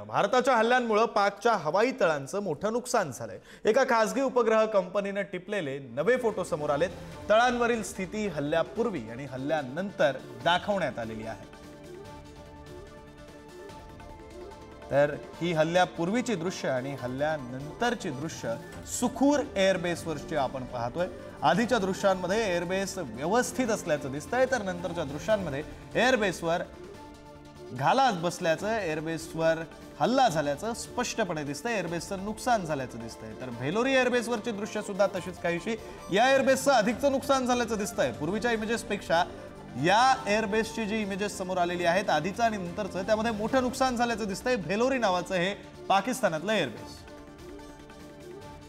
भारताच्या हल्ल्यांमुळे पाकच्या हवाई तळांचं मोठं नुकसान झालंय। एका खासगी उपग्रह कंपनीने टिपलेले नवे फोटो समोर आलेत। तळांवरील स्थिती हल्ल्यापूर्वी आणि हल्ल्यानंतर दाखवण्यात आलेली आहे। तर ही हल्ल्यापूर्वीची दृश्य आणि हल्ल्यानंतरची दृश्य सुखूर एअरबेसवरची आपण पाहतोय। आधीच्या दृश्यांमध्ये एअरबेस व्यवस्थित असल्याचं दिसतंय, तर नंतरच्या दृश्यांमध्ये एअरबेसवर घाला बसल्याचं, एअरबेसवर हल्ला झाल्याचं स्पष्टपणे दिसतंय। एअरबेसचं नुकसान झाल्याचं दिसतंय। तर भेलोरी एअरबेसवरची दृश्य सुद्धा तशीच काहीशी या एअरबेसचं अधिकचं नुकसान झाल्याचं दिसतंय। पूर्वीच्या इमेजेसपेक्षा या एअरबेसची जी इमेजेस समोर आलेली आहेत आधीचं आणि नंतरचं, त्यामध्ये मोठं नुकसान झाल्याचं दिसतंय। भेलोरी नावाचं हे पाकिस्तानातलं एअरबेस।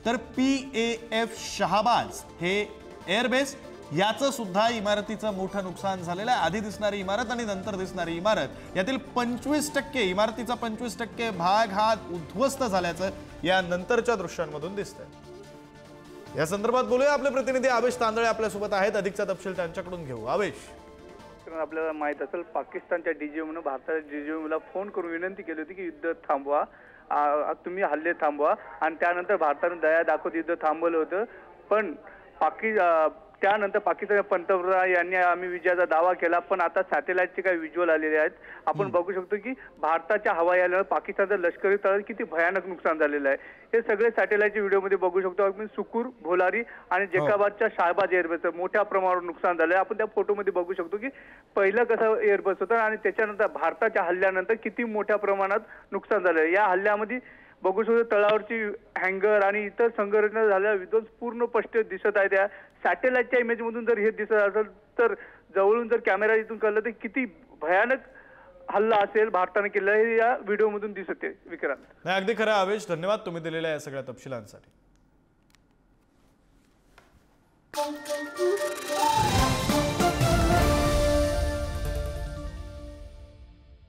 तर PAF शहाबाज हे एअरबेस, याचं सुद्धा इमारतीचं मोठं नुकसान झालेलं आहे। आधी दिसणारी इमारत आणि नंतर दिसणारी इमारत यातील 25% इमारतीचा 25% भाग हा उद्ध्वस्त झाल्याचं या नंतरच्या दृश्यांमधून दिसतंय। या संदर्भात बोलूया, आपले प्रतिनिधी आवेश तांदळे आपल्या सोबत आहेत। अधिकचा तपशील त्यांच्याकडून घेऊ। आवेश, आपल्याला माहित असेल पाकिस्तानच्या DGMने भारताच्या DGMला फोन करून विनंती केली होती की युद्ध थांबवा, तुम्ही हल्ले थांबवा, आणि त्यानंतर भारताने दया दाखवत युद्ध थांबवलं होतं। पण त्यानंतर पाकिस्तानच्या पंतप्रधान यांनी आम्ही विजयाचा दावा केला, पण आता सॅटेलाइटचे काही व्हिज्युअल आलेले आहेत। आपण बघू शकतो की भारताच्या हवाई हल्ल्यामुळे पाकिस्तानचं लष्करी तळ किती भयानक नुकसान झालेलं आहे। हे सगळे सॅटेलाइटच्या व्हिडिओमध्ये बघू शकतो आपण। सुकूर, भोलारी आणि जेकाबादच्या शहाबाज एअरबेसचं मोठ्या प्रमाणावर नुकसान झालंय। आपण त्या फोटोमध्ये बघू शकतो की पहिलं कसं एअरबेस होतं आणि त्याच्यानंतर भारताच्या हल्ल्यानंतर किती मोठ्या प्रमाणात नुकसान झालंय। या हल्ल्यामध्ये बघू शकतो तळावरची हँगर आणि इतर संघटना झालेला विध्वंस पूर्ण स्पष्ट दिसत आहे। त्या सॅटेलाइटच्या इमेज मधून जर हे दिसत असेल तर जवळून जर कॅमेरा इथून कळलं तर किती भयानक हल्ला असेल भारताने केला हे या व्हिडिओ मधून दिसते। विक्रांत, नाही, अगदी खरं आवेश, धन्यवाद तुम्ही दिलेल्या या सगळ्या तपशिलांसाठी।